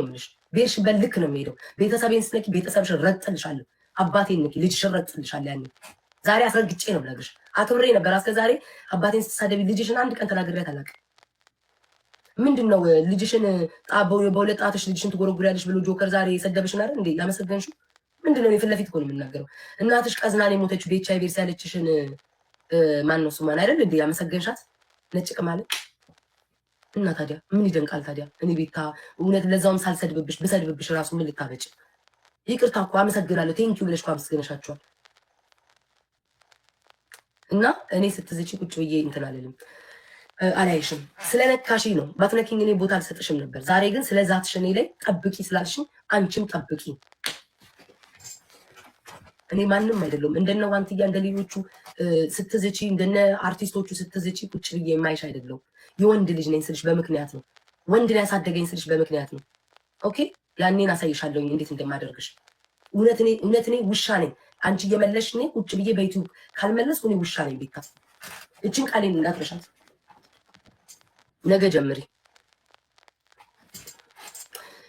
ምንሽ ቤርሽ በልክ ነው የሚሄደው። ቤተሰቤን ስነኪ ቤተሰብሽ ረግጥልሻለሁ። አባቴን ንኪ ልጅሽን ረግጥልሻለሁ። ያኔ ዛሬ አስረግጬ ነው ብለግሽ አክብሬ ነበር። እስከ ዛሬ አባቴን ስትሳደቢ ልጅሽን አንድ ቀን ተናግሬያት አላውቅም። ምንድነው ልጅሽን በሁለት ጣትሽ ልጅሽን ትጎረጉሪያለሽ ብሎ ጆከር ዛሬ የሰደበሽን አይደል እንዴ ያመሰገንሽው? ምንድነው ፊት ለፊት እኮ ነው የምናገረው። እናትሽ ቀዝናን የሞተችው በኤችአይቪ ኤድስ ያለችሽን ማን ነው ስሟን አይደል እንዴ ያመሰገንሻት? ነጭቅ ማለት እና ታዲያ ምን ይደንቃል ታዲያ? እኔ ቤታ እውነት ለዛውም ሳልሰድብብሽ ብሰድብብሽ ራሱ ምን ልታበጭ? ይቅርታ እኮ አመሰግናለሁ ቴንኪው ብለሽ እኮ አመስገነሻቸዋል። እና እኔ ስትዝጪ ቁጭ ብዬ እንትን አልልም አላይሽም። ስለነካሽ ነው። ባትነኪኝ እኔ ቦታ አልሰጥሽም ነበር። ዛሬ ግን ስለዛትሽ እኔ ላይ ጠብቂ ስላልሽኝ አንቺም ጠብቂ። እኔ ማንም አይደለም እንደነ ዋንትያ እንደሌሎቹ ስትዝጪ እንደነ አርቲስቶቹ ስትዝጪ ቁጭ ብዬ የማይሽ አይደለም። የወንድ ልጅ ነኝ ስልሽ በምክንያት ነው። ወንድ ላይ ያሳደገኝ ስልሽ በምክንያት ነው። ኦኬ ያኔን አሳይሻለሁኝ እንዴት እንደማደርግሽ። እውነት እኔ ውሻ ነኝ። አንቺ እየመለሽ እኔ ቁጭ ብዬ በዩቲዩብ ካልመለስኩ እኔ ውሻ ነኝ። ቤታ እችን ቃሌን እንዳትረሻት። ነገ ጀምሪ።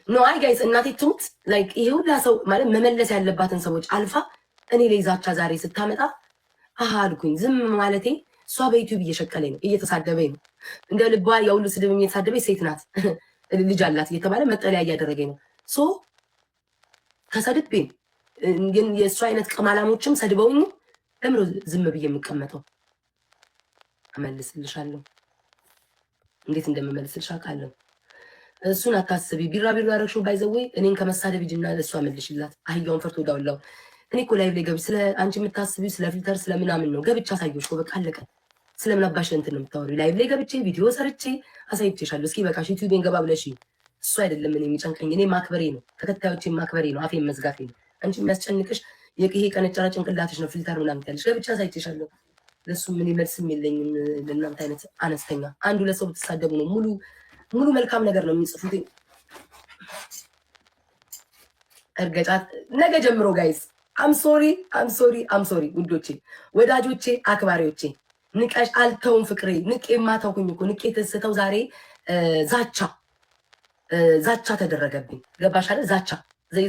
ኖ አይ ጋይስ እናቴ ትሙት ላይክ ይሄ ሁላ ሰው ማለት መመለስ ያለባትን ሰዎች አልፋ እኔ ላይ ዛቻ ዛሬ ስታመጣ አሃ አልኩኝ። ዝም ማለቴ እሷ በዩቲዩብ እየሸቀለኝ ነው፣ እየተሳደበኝ ነው። እንደ ልቧ የሁሉ ስድብ እየተሳደበኝ ሴት ናት ልጅ አላት እየተባለ መጠለያ እያደረገኝ ነው። ሶ ተሰድቤ ግን የእሱ አይነት ቅማላሞችም ሰድበውኝ ለምሮ ዝም ብዬ የምቀመጠው? እመልስልሻለሁ፣ እንዴት እንደምመልስልሽ አውቃለሁ። እሱን አታስቢ። ቢራቢሮ ያረግሽው ባይዘወይ እኔን ከመሳደብ ሂጂና ለእሷ መልሽላት። አህያውን ፈርቶ ዳውላው። እኔ እኮ ላይቭ ላይ ገብቼ ስለ አንቺ የምታስቢው ስለ ፊልተር ስለምናምን ነው ገብቼ አሳየሁሽ እኮ በቃ አለቀ። ስለምን አባሽ እንትን ነው የምታወሪው? ላይቭ ላይ ገብቼ ቪዲዮ ሰርቼ አሳይቼሻለሁ። እስኪ በቃሽ ዩቲዩቤን ገባ ብለሽ እሱ አይደለም እኔ የሚጨንቀኝ፣ እኔ ማክበሬ ነው፣ ተከታዮቼን ማክበሬ ነው፣ አፌን መዝጋቴ ነው። አንቺ የሚያስጨንቅሽ ይሄ ቀነጨራ ጭንቅላትሽ ነው። ፊልተር ምናምን ያለሽ ገብቼ አሳይቼሻለሁ። ለሱ ምን መልስም የለኝም። ለእናንተ አይነት አነስተኛ አንዱ ለሰው ብትሳደቡ ነው ሙሉ መልካም ነገር ነው የሚጽፉት። እርገጫት ነገ ጀምሮ ጋይስ አም ሶሪ ውዶቼ፣ ወዳጆቼ፣ አክባሪዎቼ ንቀሽ አልተውም ፍቅሬ ንቄ ማታውኩኝ እኮ ንቄ ተስተው ዛሬ ዛቻ ተደረገብኝ። ገባሽ አይደል? ዛቻ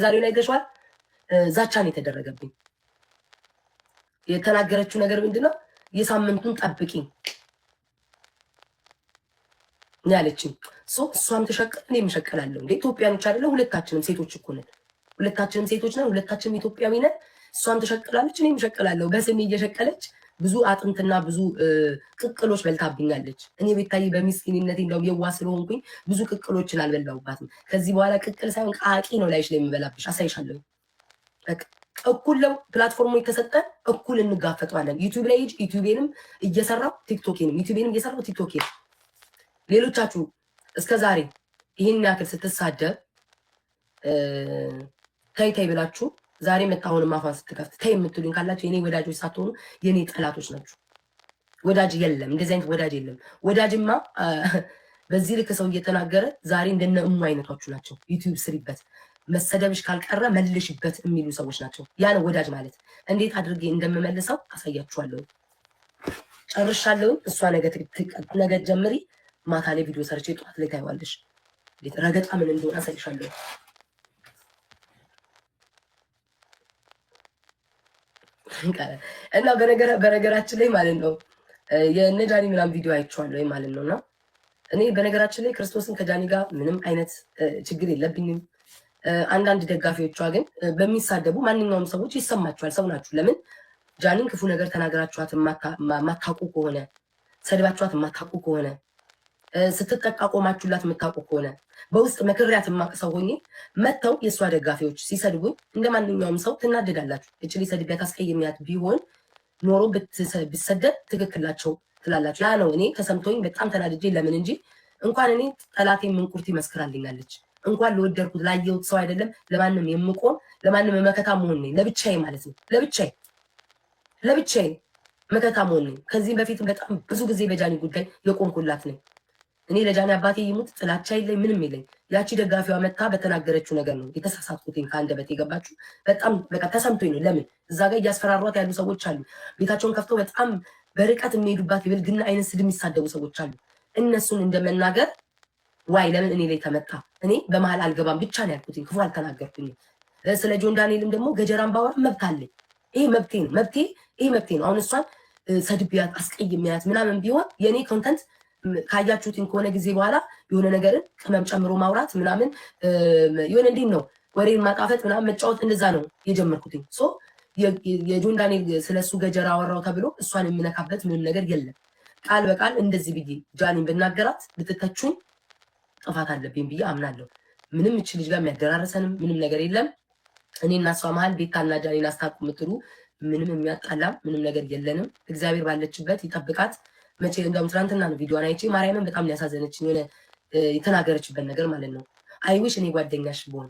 ዛሬው ላይ ገሽዋል። ዛቻ ነው የተደረገብኝ። የተናገረችው ነገር ምንድነው? የሳምንቱን ጠብቂኝ ያለችኝ። እሷም ተሸቀል እኔም እሸቀላለሁ። እንደ ኢትዮጵያኖች አይደለ? ሁለታችንም ሴቶች እኮ ነን። ሁለታችንም ሴቶች ነን። ሁለታችንም ኢትዮጵያዊ ነን። እሷም ተሸቀላለች እኔም እሸቀላለሁ። በስሜ እየሸቀለች ብዙ አጥንትና ብዙ ቅቅሎች በልታብኛለች። እኔ ቤታዬ በሚስኪንነቴ እንደው የዋ ስለሆንኩኝ ብዙ ቅቅሎችን አልበላሁባትም። ከዚህ በኋላ ቅቅል ሳይሆን ቃቂ ነው ላይሽ ላይ የምበላብሽ። አሳይሻለሁ። እኩል ለው ፕላትፎርሙ የተሰጠ እኩል እንጋፈጠዋለን። ዩቲዩብ ላይ ሂጅ። ዩቲዩቤንም እየሰራው ቲክቶኬንም ዩቲዩቤንም እየሰራው ቲክቶኬን ሌሎቻችሁ እስከ ዛሬ ይህን ያክል ስትሳደብ ተይ ብላችሁ ዛሬ መታሁን ማፋን ስትከፍት ተይ የምትሉኝ ካላችሁ የኔ ወዳጆች ሳትሆኑ የኔ ጠላቶች ናችሁ። ወዳጅ የለም፣ እንደዚህ አይነት ወዳጅ የለም። ወዳጅማ በዚህ ልክ ሰው እየተናገረ ዛሬ እንደነ እሙ አይነቶቹ ናቸው። ዩቲዩብ ስሪበት፣ መሰደብሽ ካልቀረ መልሽበት የሚሉ ሰዎች ናቸው። ያ ነው ወዳጅ ማለት። እንዴት አድርጌ እንደምመልሰው አሳያችኋለሁ። ጨርሻለሁ። እሷ ነገ ጀምሪ። ማታ ላይ ቪዲዮ ሰርቼ ጠዋት ላይ ታይዋለሽ። ረገጣ ምን እንደሆነ አሳይሻለሁ። እና በነገራችን ላይ ማለት ነው የነጃኒ ምናምን ቪዲዮ አይቼዋለሁ ወይ ማለት ነው። እና እኔ በነገራችን ላይ ክርስቶስን ከጃኒ ጋር ምንም አይነት ችግር የለብኝም። አንዳንድ ደጋፊዎቿ ግን በሚሳደቡ ማንኛውም ሰዎች ይሰማችኋል። ሰው ናችሁ። ለምን ጃኒን ክፉ ነገር ተናግራችኋት የማታውቁ ከሆነ ሰድባችኋት የማታውቁ ከሆነ ስትጠቃ ቆማችሁላት የምታውቁ ከሆነ በውስጥ መክሪያት የማውቅ ሰው ሆኜ መተው የእሷ ደጋፊዎች ሲሰድቡኝ እንደ ማንኛውም ሰው ትናደዳላችሁ። እችሊ ሰድቢያት አስቀየሚያት ቢሆን ኖሮ ብትሰደብ ትክክላቸው ትላላችሁ። ያ ነው እኔ ተሰምቶኝ በጣም ተናድጄ ለምን እንጂ እንኳን እኔ ጠላቴ ምንቁርት ይመስክራልኛለች። እንኳን ለወደድኩት ላየሁት ሰው አይደለም ለማንም የምቆም ለማንም መከታ መሆን ነኝ። ለብቻዬ ማለት ነው። ለብቻዬ መከታ መሆን ነኝ። ከዚህ በፊት በጣም ብዙ ጊዜ በጃኒ ጉዳይ የቆምኩላት ነኝ። እኔ ለጃኒ አባቴ ይሙት ጥላቻ የለኝ ምንም የለኝ። ያቺ ደጋፊዋ መታ በተናገረችው ነገር ነው የተሳሳትኩትኝ ከአንደበቴ የገባችሁ። በጣም በቃ ተሰምቶኝ ነው። ለምን እዛ ጋር እያስፈራሯት ያሉ ሰዎች አሉ። ቤታቸውን ከፍተው በጣም በርቀት የሚሄዱባት የብልግና አይነት ስድብ የሚሳደቡ ሰዎች አሉ። እነሱን እንደመናገር ዋይ ለምን እኔ ላይ ተመጣ? እኔ በመሀል አልገባም ብቻ ነው ያልኩትኝ፣ ክፉ አልተናገርኩኝም። ስለ ጆን ዳንኤልም ደግሞ ገጀራን ባወራ መብት አለኝ። ይሄ መብቴ ነው፣ ይሄ መብቴ ነው። አሁን እሷን ሰድቢያት አስቀይሜያት ምናምን ቢሆን የእኔ ኮንተንት ካያችሁትኝ ከሆነ ጊዜ በኋላ የሆነ ነገርን ቅመም ጨምሮ ማውራት ምናምን የሆነ እንዴት ነው ወሬን ማጣፈጥ ምናምን መጫወት እንደዛ ነው የጀመርኩትኝ። ሶ የጆን ዳንኤል ስለሱ ገጀራ አወራው ተብሎ እሷን የምነካበት ምንም ነገር የለም። ቃል በቃል እንደዚህ ብዬ ጃኒን ብናገራት ልትተቹኝ ጥፋት አለብኝ ብዬ አምናለሁ። ምንም እች ልጅ ጋር የሚያደራረሰንም ምንም ነገር የለም። እኔ እና እሷ መሀል ቤታና ጃኒን አስታቁ የምትሉ ምንም የሚያጣላም ምንም ነገር የለንም። እግዚአብሔር ባለችበት ይጠብቃት። መቼ እንደውም ትናንትና ነው ቪዲዮን አይቼ ማርያምን በጣም ሊያሳዘነችኝ የሆነ የተናገረችበት ነገር ማለት ነው። አይዊሽ እኔ ጓደኛሽ ብሆን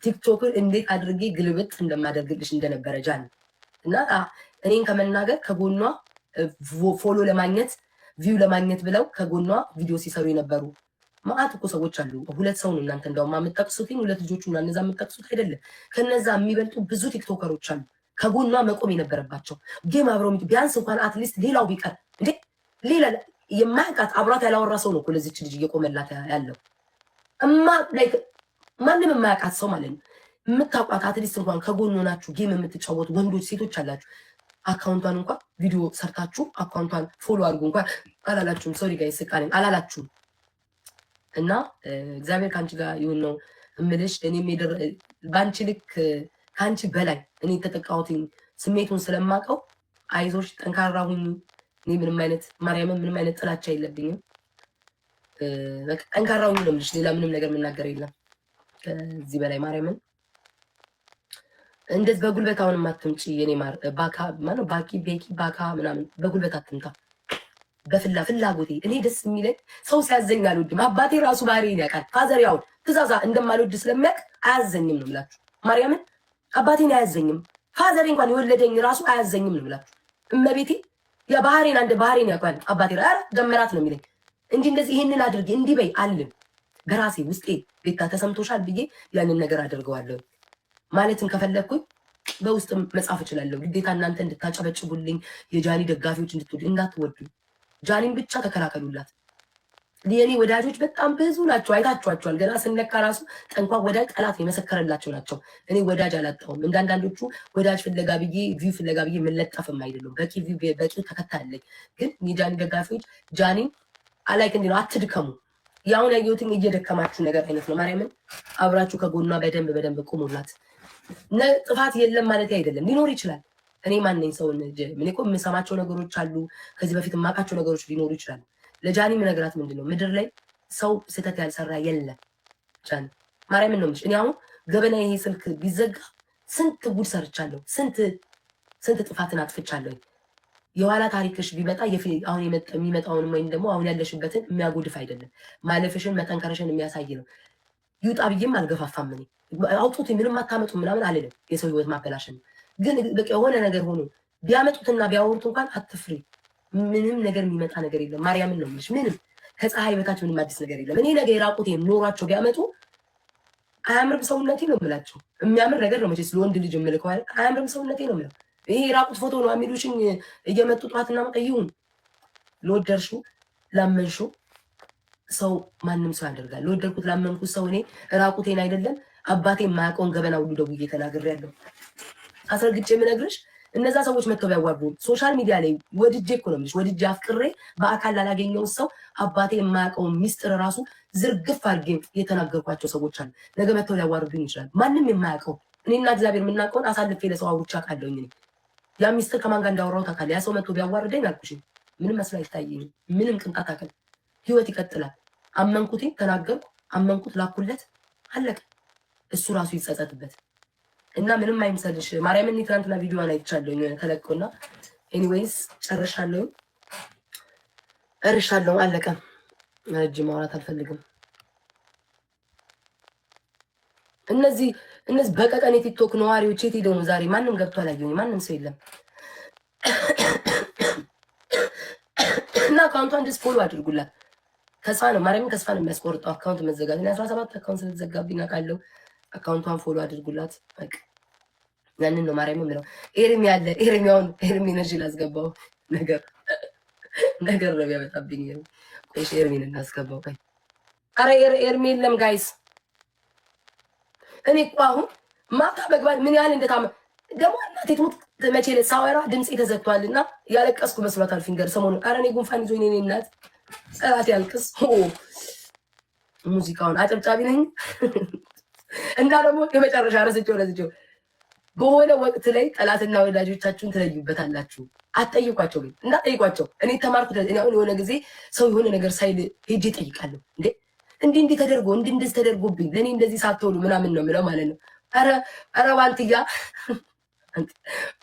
ቲክቶክን እንዴት አድርጌ ግልብጥ እንደማደርግልሽ እንደነበረ ጃኒ እና እኔን ከመናገር ከጎኗ ፎሎ ለማግኘት ቪው ለማግኘት ብለው ከጎኗ ቪዲዮ ሲሰሩ የነበሩ ማአት እኮ ሰዎች አሉ። ሁለት ሰው ነው እናንተ እንደውም የምትጠቅሱትኝ፣ ሁለት ልጆቹ እና እነዛ የምትጠቅሱት አይደለም። ከነዛ የሚበልጡ ብዙ ቲክቶከሮች አሉ ከጎኗ መቆም የነበረባቸው ጌም አብረው ቢያንስ እንኳን አትሊስት ሌላው ቢቀር እንዴ ሌላ የማያውቃት አብሯት ያላወራ ሰው ነው እኮ ለዚች ልጅ እየቆመላት ያለው ማንም የማያውቃት ሰው ማለት ነው። የምታውቋት አትሊስት እንኳን ከጎን ሆናችሁ ጌም የምትጫወቱ ወንዶች ሴቶች አላችሁ። አካውንቷን እንኳን ቪዲዮ ሰርታችሁ አካውንቷን ፎሎ አድርጉ እንኳን አላላችሁም። ሶሪ ጋር ይስቃለኝ አላላችሁም። እና እግዚአብሔር ከአንቺ ጋር ይሁን ነው እምልሽ። እኔም በአንቺ ልክ ከአንቺ በላይ እኔ የተጠቃሁትኝ ስሜቱን ስለማውቀው አይዞሽ፣ ጠንካራ ሁኚ። እኔ ምንም አይነት ማርያምን ምንም አይነት ጥላቻ የለብኝም። ጠንካራ ሁኚ ነው የምልሽ። ሌላ ምንም ነገር የምናገር የለም ከዚህ በላይ ማርያምን። እንደዚህ በጉልበት አሁንም አትምጪ የኔ ማር። ባካ ማነው ባኪ ቤኪ ባካ ምናምን በጉልበት አትምጣ። በፍላጎቴ እኔ ደስ የሚለኝ ሰው ሲያዘኝ አልወድም። አባቴ ራሱ ባህሪዬን ያውቃል። ፋዘር ያው ትእዛዛ እንደማልወድ ስለሚያውቅ አያዘኝም ነው የምላችሁ። ማርያምን አባቴን አያዘኝም። ፋዘሬ እንኳን የወለደኝ ራሱ አያዘኝም ነው የምላችሁ። እመቤቴ ያ ባህሪን አንድ ባህሪን ያውቃል። አባቴ ራ ጀመራት ነው የሚለኝ እንጂ እንደዚህ ይሄንን አድርጌ እንዲህ በይ አልልም። በራሴ ውስጤ ቤታ ተሰምቶሻል ብዬ ያንን ነገር አደርገዋለሁ። ማለትም ከፈለግኩኝ በውስጥም መጻፍ እችላለሁ። ግዴታ እናንተ እንድታጨበጭቡልኝ የጃኒ ደጋፊዎች እንድትወዱ እንዳትወዱ ጃኒን ብቻ ተከላከሉላት። የኔ ወዳጆች በጣም ብዙ ናቸው፣ አይታችኋቸዋል። ገና ስነካ ራሱ ጠንኳ ወዳጅ ጠላት የመሰከረላቸው ናቸው። እኔ ወዳጅ አላጣሁም። እንዳንዳንዶቹ ወዳጅ ፍለጋ ብዬ ቪው ፍለጋ ብዬ የምለጠፍም አይደለም። በቂ ቪው በቂ ተከታለኝ። ግን የጃኒ ደጋፊዎች ጃኒን አላይክ እንዲ ነው፣ አትድከሙ። ያሁን ያየሁትን እየደከማችሁ ነገር አይነት ነው። ማርያምን አብራችሁ ከጎኗ በደንብ ቁሙላት። ጥፋት የለም ማለት አይደለም፣ ሊኖር ይችላል። እኔ ማንኝ ሰው ምን እኮ የምሰማቸው ነገሮች አሉ። ከዚህ በፊት የማውቃቸው ነገሮች ሊኖሩ ይችላሉ። ለጃኒ ምነግራት ምንድን ነው ምድር ላይ ሰው ስህተት ያልሰራ የለም። ጃኒ ማርያምን ነው የምልሽ። እኔ አሁን ገበና ይሄ ስልክ ቢዘጋ ስንት ጉድ ሰርቻለሁ፣ ስንት ጥፋትን አጥፍቻለሁ። የኋላ ታሪክሽ ቢመጣ አሁን የሚመጣውን ወይም ደግሞ አሁን ያለሽበትን የሚያጎድፍ አይደለም። ማለፍሽን መጠንከርሽን የሚያሳይ ነው። ይውጣ ብዬም አልገፋፋም። እኔ አውጡት ምንም አታመጡ ምናምን አልልም። የሰው ህይወት ማበላሽን ግን በቃ የሆነ ነገር ሆኖ ቢያመጡትና ቢያወሩት እንኳን አትፍሪ። ምንም ነገር የሚመጣ ነገር የለም። ማርያምን ነው የምልሽ። ምንም ከፀሐይ በታች ምንም አዲስ ነገር የለም። እኔ ነገ የራቁት ኖሯቸው ቢያመጡ አያምርም ሰውነቴ ነው የምላቸው። የሚያምር ነገር ነው መቼስ ለወንድ ልጅ የምልከው አይደል? አያምርም ሰውነቴ ነው የምለው። ይሄ የራቁት ፎቶ ነው የሚሉሽኝ እየመጡ ጠዋትና ማታ ይሁን። ለወደድሽው ላመንሽው ሰው ማንም ሰው ያደርጋል። ለወደድኩት ላመንኩት ሰው እኔ ራቁቴን አይደለም አባቴ የማያውቀውን ገበና ሁሉ ደውዬ ተናግሬያለሁ። አስረግጬ የምነግርሽ እነዛ ሰዎች መጥተው ቢያዋርዱኝ ሶሻል ሚዲያ ላይ ወድጄ እኮ ነው የምልሽ፣ ወድጄ አፍቅሬ በአካል ላላገኘው ሰው አባቴ የማያውቀውን ሚስጥር ራሱ ዝርግፍ አድርጌ የተናገርኳቸው ሰዎች አሉ። ነገ መጥተው ሊያዋርዱኝ ይችላል። ማንም የማያውቀው እኔና እግዚአብሔር የምናውቀውን አሳልፌ ለሰው አውርቼ አውቃለሁኝ። እኔ ያ ሚስጥር ከማን ጋር እንዳወራሁት አውቃለሁ። ያ ሰው መጥቶ ቢያዋርደኝ አልኩሽ ምንም መስሎ አይታየኝም። ምንም ቅንጣት አካል ህይወት ይቀጥላል። አመንኩት፣ ተናገርኩ፣ አመንኩት፣ ላኩለት፣ አለቀ። እሱ ራሱ ይጸጸትበት እና ምንም አይምሰልሽ። ማርያምን ትናንትና ቪዲዮዋን አይቻለሁ ተለቆና፣ ኤኒዌይስ ጨርሻለሁ፣ አለቀ። እጅ ማውራት አልፈልግም። እነዚህ በቀቀን የቲክቶክ ነዋሪዎች የት ሄደው ነው ዛሬ? ማንም ገብቶ አላየሁኝ። ማንም ሰው የለም። እና አካውንቷን ጀስት ፎሎ አድርጉላት። ተስፋ ነው ማርያምን ተስፋ ነው የሚያስቆርጠው አካውንት መዘጋት። እኔ 17 አካውንት ስለተዘጋብኝ አውቃለሁ። አካውንቷን ፎሎ አድርጉላት። በቃ ያንን ነው ማርያም የምለው። ኤርሚያውን ኤነርጂ ላስገባው ነገር ነው የሚያመጣብኝ። ቆይ ኤርሚን እናስገባው። ቆይ አረ ኤርሚ የለም ጋይስ። እኔ እኮ አሁን ማታ መግባት ምን ያህል እንደታመ ደግሞ እናቴ ትሙት መቼ ዕለት ሳወራ ድምፄ ተዘግቷልና ያለቀስኩ መስሏታል ፊንገር ሰሞኑን። አረ እኔ ጉንፋን ይዞኝ እኔ እናት ጸላት ያልቅስ ሙዚቃውን አጨብጫቢ ነኝ እና ደግሞ የመጨረሻ ረስቼው በሆነ ወቅት ላይ ጠላትና ወዳጆቻችሁን ትለዩበታላችሁ። አትጠይቋቸው ግን እንዳትጠይቋቸው። እኔ ተማርኩት። እኔ አሁን የሆነ ጊዜ ሰው የሆነ ነገር ሳይል ሄጄ እጠይቃለሁ። እንዲህ ተደርጎ እንደዚህ ተደርጎብኝ ለእኔ እንደዚህ ሳትሆኑ ምናምን ነው የምለው ማለት ነው። ኧረ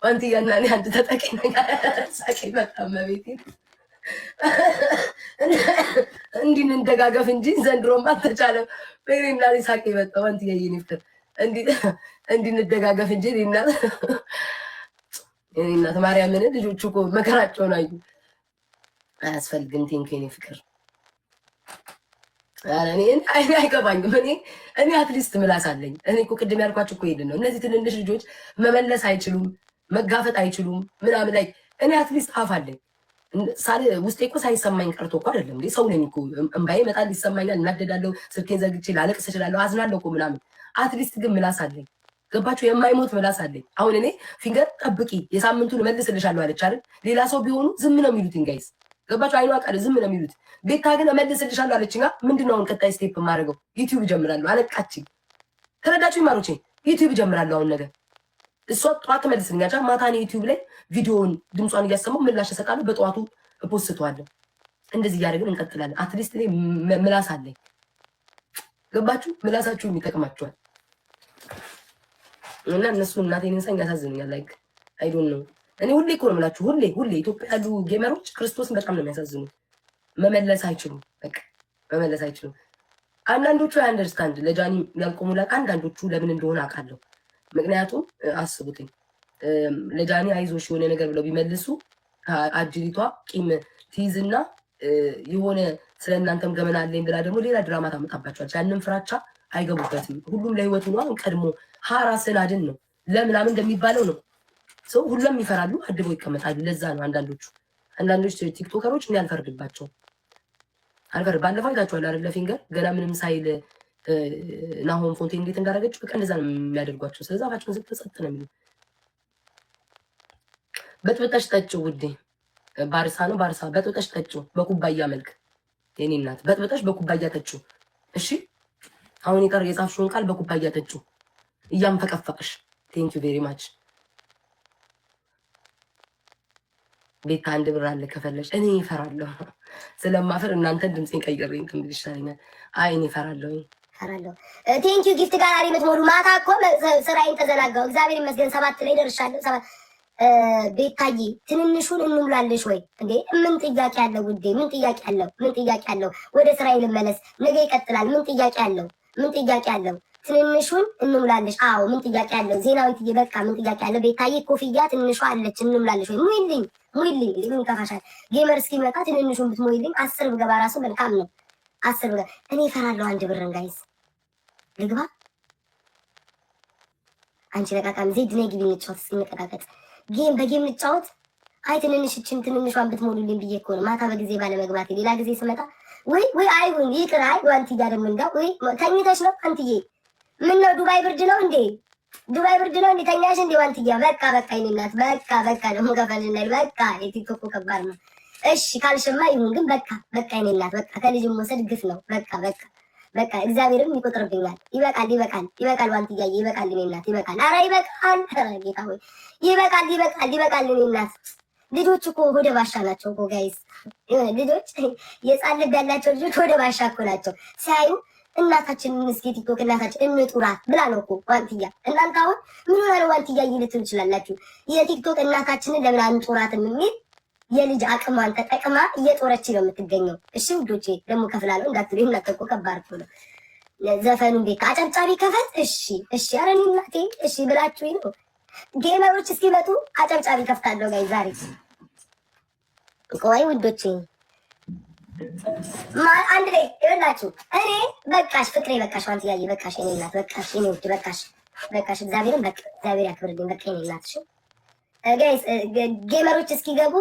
ዋንትያና እኔ አንድ ተጠቂ ነገር ሳቄ በጣም መቤቴ እንዲህ እንደጋገፍ እንጂ ዘንድሮም አልተቻለም። በእኔና ሳቄ መጣ። ዋንትያ የኔ ፍቅር እንዲህ እንደጋገፍ እንጂ እናት ማርያምን ልጆቹ እኮ መከራቸውን አዩ። አያስፈልግም። ቴንክ የኔ ፍቅር እኔ አይገባኝም። እኔ አትሊስት ምላስ አለኝ። እኔ እኮ ቅድም ያልኳቸው እኮ ሄድን ነው። እነዚህ ትንንሽ ልጆች መመለስ አይችሉም፣ መጋፈጥ አይችሉም ምናምን ላይ እኔ አትሊስት አፍ አለኝ። ውስጤ እኮ ሳይሰማኝ ቀርቶ እኮ አይደለም እንዴ። ሰው ነኝ እኮ እምባዬ ይመጣል፣ ይሰማኛል፣ እናደዳለሁ፣ ስልኬን ዘግቼ ላለቅስ እችላለሁ፣ አዝናለሁ እኮ ምናምን። አትሊስት ግን ምላስ አለኝ። ገባችሁ? የማይሞት ምላስ አለኝ። አሁን እኔ ፊንገር ጠብቂ የሳምንቱን እመልስልሻለሁ አለች አይደል? ሌላ ሰው ቢሆኑ ዝም ነው የሚሉት ጋይስ። ገባችሁ? አይኗ ቃል ዝም ነው የሚሉት። ቤታ ግን እመልስልሻለሁ አለችኝ። ምንድነው አሁን ቀጣይ ስቴፕ የማደርገው? ዩቲዩብ እጀምራለሁ አለቃችኝ። ተረዳችሁ ማሮቼ? ዩቲዩብ እጀምራለሁ አሁን ነገር። እሷ ጠዋት ትመልስልኛለች፣ ማታ እኔ ዩቲዩብ ላይ ቪዲዮውን ድምጿን እያሰማሁ ምላሽ እሰጣለሁ፣ በጠዋቱ እፖስተዋለሁ። እንደዚህ እያደረግን እንቀጥላለን። አትሊስት እኔ ምላስ አለኝ። ገባችሁ? ምላሳችሁ የሚጠቅማችኋል። እና እነሱ እናቴን እንሰኝ ያሳዝኑኛል። ላይክ አይ ዶንት ኖ። እኔ ሁሌ እኮ ነው የምላችሁ፣ ሁሌ ኢትዮጵያ ያሉ ጌመሮች ክርስቶስን በጣም ነው የሚያሳዝኑት። መመለስ አይችሉም። በቃ መመለስ አይችሉም። አንዳንዶቹ አንደርስታንድ ለጃኒ ያልቆሙላት፣ አንዳንዶቹ ለምን እንደሆነ አውቃለሁ። ምክንያቱም አስቡትኝ ለጃኒ አይዞሽ የሆነ ነገር ብለው ቢመልሱ አጅሪቷ ቂም ትይዝና የሆነ ስለ እናንተም ገመና አለኝ ብላ ደግሞ ሌላ ድራማ ታመጣባቸዋለች። ያንን ፍራቻ አይገቡበትም። ሁሉም ለህይወቱ ነው። ቀድሞ ሀራስን አድን ነው ለምናምን እንደሚባለው ነው። ሰው ሁሉም ይፈራሉ፣ አድበው ይቀመጣሉ። ለዛ ነው አንዳንዶች ቲክቶከሮች እኔ አልፈርድባቸው ባለፈው አይታችኋል አይደለ? ፊንገር ገና ምንም ሳይል ናሆም ፎንቴ እንዴት እንዳደረገችው በቃ እንደዛ ነው የሚያደርጓቸው። ስለዚህ አፋቸውን ጸጥ ነው የሚሉ። በጥብጠሽ ጠጪው ውዴ፣ ባርሳ ነው ባርሳ። በጥብጠሽ ጠጪው በኩባያ መልክ የኔ እናት፣ በጥብጠሽ በኩባያ ጠጪው። እሺ አሁን የጻፍሽውን ቃል በኩባያ ጠጪው እያንፈቀፈቅሽ። ቴንክ ዩ ቬሪ ማች ቤታ። አንድ ብር አለ ከፈለሽ። እኔ ይፈራለሁ ስለማፈር እናንተን ድምፄን ቀይሬ እንትን ብልሽ ይሻለኛል። አይ እኔ ይፈራለሁ። ቴንክ ዩ ጊፍት ጋላሪ የምትሞሉ። ማታ እኮ ስራዬን ተዘናጋው። እግዚአብሔር ይመስገን 7 ላይ ደርሻለሁ። ቤታዬ ትንንሹን እንሙላለሽ ወይ እንዴ? ምን ጥያቄ አለው ውዴ? ምን ጥያቄ አለው? ወደ ስራዬ ልመለስ። ነገ ይቀጥላል። ምን ጥያቄ አለው? ትንንሹን እንሙላለሽ። አዎ ምን ጥያቄ አለው? ዜናዊትዬ በቃ ምን ጥያቄ አለው? ቤታዬ ኮፍያ ትንሿ አለች እንሙላለሽ ወይ? ሙይልኝ ምን ከፋሻል? ጌመር እስኪመጣ ትንንሹን ብትሞይልኝ 10 ብገባ ራሱ መልካም ነው። 10 ብገባ እኔ እፈራለሁ። አንድ ብርን ጋይስ ልግባ። አንቺ ለቃቃም ዜድ ነይ ግቢ እንጫወት። እስኪ እንቀጣቀጥ። በጌም እንጫወት። አይ ትንንሿን ብትሞሉልኝ ብዬ እኮ ነው ማታ በጊዜ ባለመግባቴ። ሌላ ጊዜ ስመጣ ወይ አይሁን ይቅር። አይ ዋንትያ ደግሞ እንዳ ወይ ተኝተሽ ነው አንትዬ? ምን ነው ዱባይ ብርድ ነው እንዴ? ተኛሽ እንዴ ዋንትያ? በቃ ይኔ እናት በቃ ደግሞ ከፈልና በቃ የቲክቶክ ከባድ ነው። እሺ ካልሽማ ይሁን፣ ግን በቃ ይኔ እናት በቃ ከልጅም መውሰድ ግፍ ነው። በቃ እግዚአብሔርም ይቆጥርብኛል። ይበቃል ዋንትያ ይበቃል። እኔ እናት ይበቃል። ኧረ ይበቃል። ኧረ ጌታ ሆይ ይበቃል። እኔ እናት ልጆች እኮ ወደ ባሻ ናቸው እኮ ጋይስ። ልጆች የጻን ልብ ያላቸው ልጆች ወደ ባሻ እኮ ናቸው። ሲያዩ እናታችንን እስኪ ቲክቶክ እናታችን እንጡራት ብላ ነው እኮ ዋንትያ። እናንተ አሁን ምን ሆነ ነው ዋንትያ ልትሉ ትችላላችሁ። የቲክቶክ እናታችንን ለምን አንጡራትም የሚል የልጅ አቅሟን ተጠቅማ እየጦረች ነው የምትገኘው። እሺ ውዶቼ ደግሞ ከፍላለሁ እንዳትሉ። እናንተ እኮ ከባድ ነው። ዘፈኑን ቤት አጨብጫቢ ከፈት። እሺ ኧረ እኔ እናቴ እሺ ብላችሁኝ ነው። ጌመሮች እስኪመጡ አጨብጫቢ ከፍታለሁ ጋይ ዛሬ። ቆይ ውዶቼ አንድ ላይ ይኸውላችሁ። እኔ በቃሽ ፍቅሬ በቃሽ ዋንትያዬ በቃሽ የኔ እናት በቃሽ የኔ ውድ በቃሽ እግዚአብሔርን በቃ እግዚአብሔር ያክብርልኝ በቃ የኔ እናት። እሺ ጋይስ ጌመሮች እስኪገቡ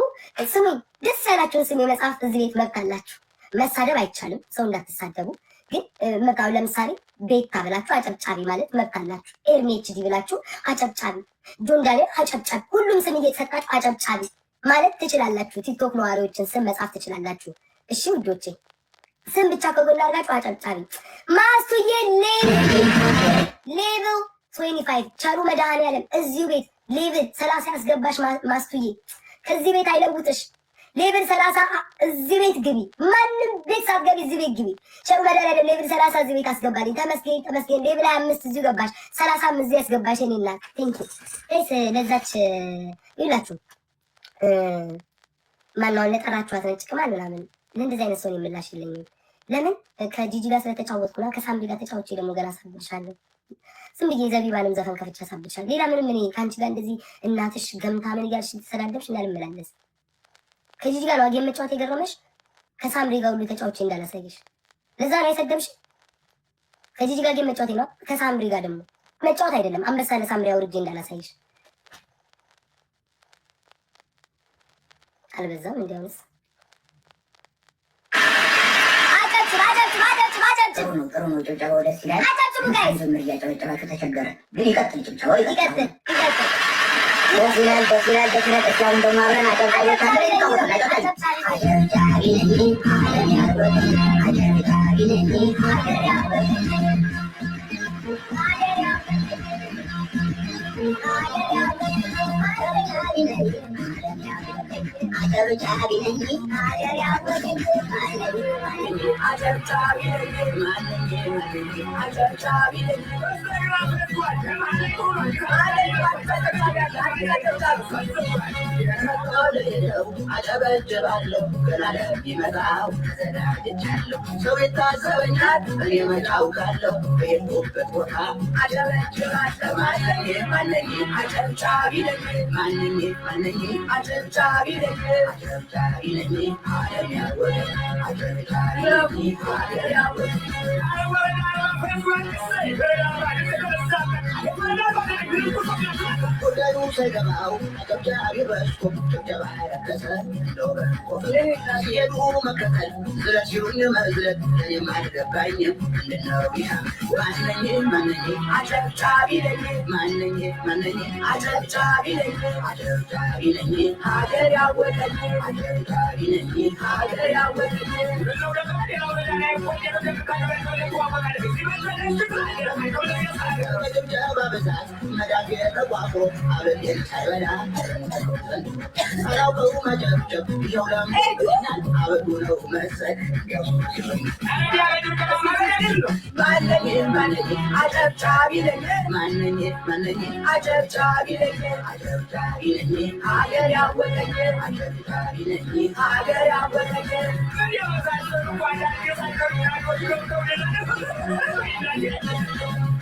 ስሙኝ፣ ደስ ያላችሁን ስም የመጽሐፍ እዚህ ቤት መብት አላችሁ። መሳደብ አይቻልም፣ ሰው እንዳትሳደቡ። ግን መቃው ለምሳሌ ቤታ ብላችሁ አጨብጫቢ ማለት መብት አላችሁ። ኤርሜችዲ ብላችሁ አጨብጫቢ፣ ጆን ዳንኤል አጨብጫቢ፣ ሁሉም ስም እየተሰጣችሁ አጨብጫቢ ማለት ትችላላችሁ። ቲክቶክ ነዋሪዎችን ስም መጻፍ ትችላላችሁ። እሺ ውዶቼ ስም ብቻ ከጎን አድርጋችሁ አጨብጫቢ። ማስቱዬ ሌቭል 25 ቸሩ መድኃኒዓለም እዚሁ ቤት ሌቭል 30 ያስገባሽ ማስቱዬ፣ ከዚህ ቤት አይለውጥሽ። ሌቭል 30 እዚህ ቤት ግቢ። ማንም ቤት ሳትገቢ እዚህ ቤት ግቢ። ቸሩ መድኃኒዓለም ሌቭል 30 እዚህ ቤት አስገባልኝ። ተመስገን ሌቭል 25 እዚሁ ገባሽ። 30 እዚህ ያስገባሽ እኔ እናት ቴንክ ዩ እስ ለዛች ይላችሁ ማነው ለጠራችኋት ነጭ ቅማል ምናምን እንደዚህ አይነት ሰው የምላሽ የለኝም። ለምን ከጂጂ ጋር ስለተጫወትኩና ከሳምሪ ጋር ተጫውቼ ደግሞ ገና ሳብልሻለሁ። ዝም ብዬ ዘቢባንም ዘፈን ከፍቼ ሳብልሻለሁ። ሌላ ምንም እኔ ከአንቺ ጋር እንደዚህ እናትሽ ገምታ ምን እያልሽ ተሰዳደብሽ እንዳልመላለስ። ከጂጂ ጋር ነው አገኘ መጫወት የገረመሽ? ከሳምሪ ጋር ሁሉ ተጫውቼ እንዳላሳይሽ ለዛ ነው የሰደብሽ። ከጂጂ ጋር አገኘ መጫወት ነው። ከሳምሪ ጋር ደግሞ መጫወት አይደለም አንበሳ ለሳምሪ አውርጄ እንዳላሳይሽ አልበዛም? እንዲያውስ ጥሩ ነው። ጭብጨባው ደስ ይላል። ዝምር እያጨበጨባችሁ ተቸገረ። ግን ይቀጥል፣ ጭብጨባው ይቀጥል። ደስ ይላል፣ ደስ ይላል፣ ደስ ይላል። እስካሁን ደግሞ አብረን አጨበጭባለሁ ገና ለሚመጣው ተዘጋጅቻለሁ። ሰው የታዘበኛል እኔ መች አውቃለሁ። በሄድኩበት ቦታ አጨበጭባለሁ። ማነኝ አጨብጫቢ ነኝ። ማነኝ አጨብጫቢ ነኝ። አጨብጫቢ ነኝ። ዓለም ያወቀኝ አጨብጫቢ ነኝ። ዓለም ያወቀኝ ጉዳዩ ሳይገባው አጨብጫቢ በዝቶ ጭብጨባ ረከሰ። ሲሄዱ መከተል ዝለት ሲሉኝ መዝለት እኔም አልገባኝም። ምንድነው ያ? ማነኝ አጨብጫቢ ነኝ። ማነኝ አጨብጫቢ ነኝ። አጨብጫቢ ነኝ። ሀገር ያወቀኝ አጨብጫቢ ነኝ። ሀገር ያወቀኝ በጭብጨባ ብዛት መዳፌ ተቋቁሮ አብሬን ሳይበላ አላውቀው መጨብጨብ ይኸው ለምናል አበዱ ነው መሰል ማነኝ አጨብጫቢ ነኝ። ማነኝ አጨብጫቢ ነኝ። አጨብጫቢ ነኝ። ሀገር ያወቀኝ አጨብጫቢ ነኝ። ሀገር ያወቀኝ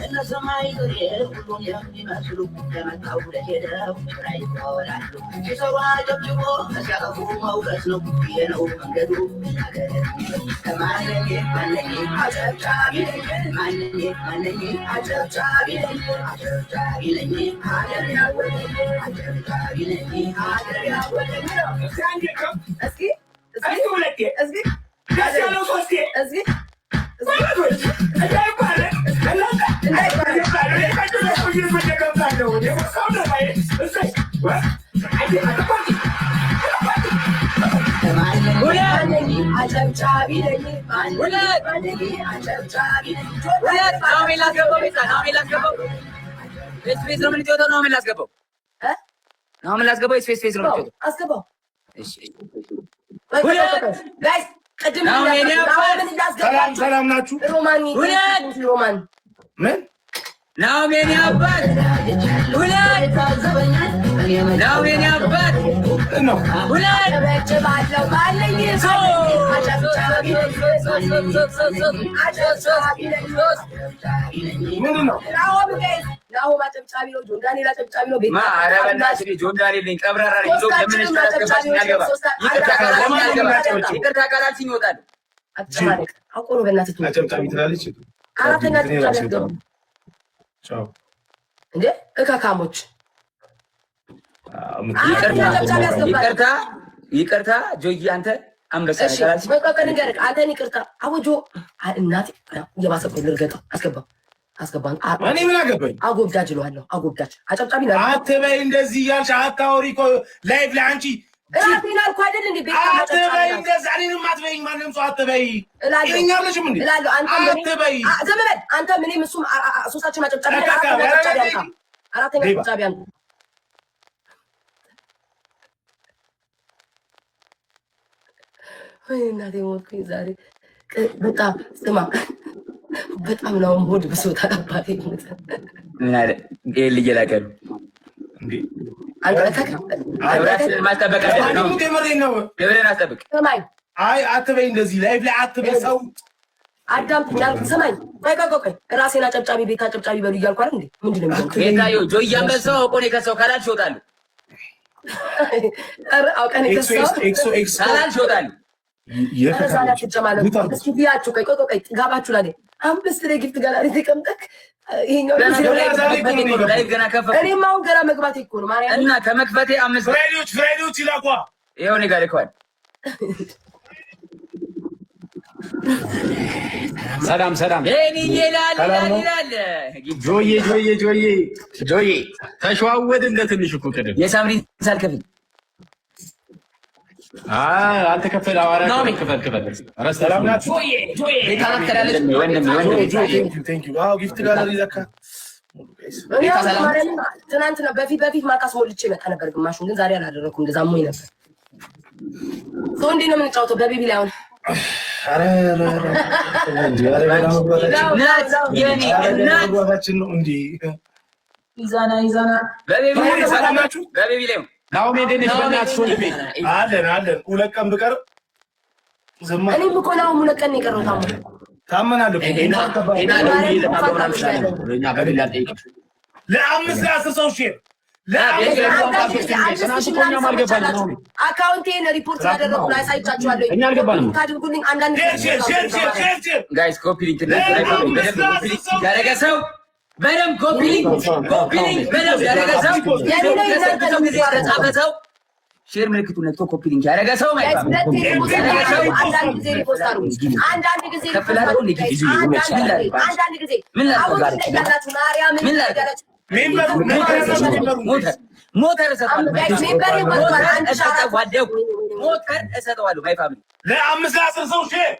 እነ ሰማይ ጥሬ ሁሉም የሚመስሉ ከመጣው ለሄደው ላይ ይታወራሉ። ሲሰሩ አጨብጭቦ ሲያጠፉ መውቀስ ነው። ይሄ ነው መንገዱ ሀገር ማነኝ አጨብጫቢ ነኝ። ማነኝ አጨብጫቢ ነኝ። አጨብጫቢ ነኝ። ሀገር ያወቀኝ አጨብጫቢ ነኝ። ሀገር ያወቀኝ አጨብጫቢ ነኝ። ስፔስ ነው የምንጫወተው። ነው ምን ላስገባው? ነው ምን ላስገባው? ስፔስ ነው የምንጫወተው። አስገባው። እሺ ጋይስ ሰላም ናችሁ? ሮማን ምን ናው የኔ አባት ሁለት ናው የኔ አባት ነው ሁለት አጨብጭባለሁ ባለኝ ምንድን ነው? ናሆም አጨብጫቢ ነው። ጆን ዳንኤል አጨብጫቢ ነው። ኧረ በእናትህ ጆን ዳንኤል ነኝ። ቀብራራ ነኝ። ይቅርታ ካላልሽኝ እወጣለሁ። አጨማለቅ አውቆ ነው። በእናትህ አጨብጫቢ ትላለች። አራተኛ አጨብጫቢ ነው እንዴ? እካካሞች ይቅርታ ጆይ፣ አንተ አንበሳ እሺ በቃ ከነገር አንተን ይቅርታ አወጆ እናቴ እየባሰብኩ ልርገጠው አስገባን እኔ ምን አገባኝ? አጎብዳጅ እለዋለሁ። አጎብዳጅ አጨብጫቢ ነው አትበይ። እንደዚህ እያልሽ አታወሪ እኮ ላይቭ ላይ አንቺ እራሴን አልኩ አይደል እንዴ? ቤት አትበይ። እንደዚህ እኔንም አትበይኝ። ማንም ሰው አትበይ ይለኛለሽም እንዴ? እላለሁ። አትበይ። ዝም በል አንተ። እኔም እሱም ሶስታችን አጨብጫቢ አራተኛ አጨብጫቢ አንተ ወይ እናቴ ሞትኩኝ ዛሬ። በጣም ስማ በጣም ነው ሞድ ብሶታ አባቴ ምን አለ ልጅ ላቀሉ እንዴ ገብረን ማስጠበቅ ነው። ገብረን አስጠብቅ። ሰማኝ። አይ አትበይ፣ እንደዚህ ላይቭ ላይ አትበይ። ሰው አዳምጥ ያልኩ ሰማኝ። ቆይ ራሴን አጨብጫቢ ቤት አጨብጫቢ በሉ እያልኩ አይደል እንዴ? ምንድን ነው የሚለው? ቤታዮ ጆይ አንበሳው አውቆ ነው የከሰው። ካላልሽ እወጣለሁ። አውቀን የከሰው ካላልሽ እወጣለሁ። ቢያችሁ ቆይ ጥጋባችሁ ላይ 5 ለጊፍት ጋላሪ ተቀምጠክ ይሄኛው ገና ከፈ እኔም አሁን ገና መግባቴ እኮ ነው ማርያም እና ከመክፈቴ 5 ፍሬዶች ይላኳ ይኸው እኔ ጋር ልከዋል። ሰላም ይላል ጆዬ ተሸዋወድን ለትንሽ እኮ ቅድም የሳምሪን ሳልከፍል አልተከፈለ አዋራ ክፈል ሰላም ናችሁ? ጊፍት ጋለሪ ዘካ ትናንትና በፊት ማቃስ ሞልቼ መጣ ነበር። ግማሹን ግን ዛሬ አላደረኩም። እንደዛ ሞኝ ነበር። ሰው እንዴት ነው የምንጫወተው በቤቢ ላይ አሁን? ይዛና በቤቢ ላይ ናው ሜደነሽ በእናትሽ አለን 2 ቀን ብቀር እኔም እኮ ነው 2 ቀን የቀረው ታመናል እኮ ለአምስት ለአስር ሰው ሼር አካውንቴን ሪፖርት ያደረጉ ላይ ሳይቻችኋለሁ። እኛ አልገባንም ካድርጉልኝ አንዳንድ ጋይስ ኮፒ ሊንክ ያደረገ ሰው በደም ኮፒ ሊንክ በደም ያደረገ ሰው ጊዜ የተጻፈ ሰው ሼር ምልክቱን ነክቶ ኮፒ ሊንክ ያደረገ ሰው ሞተር እሰጠዋለሁ። ለአምስት ለአስር ሰው ሼር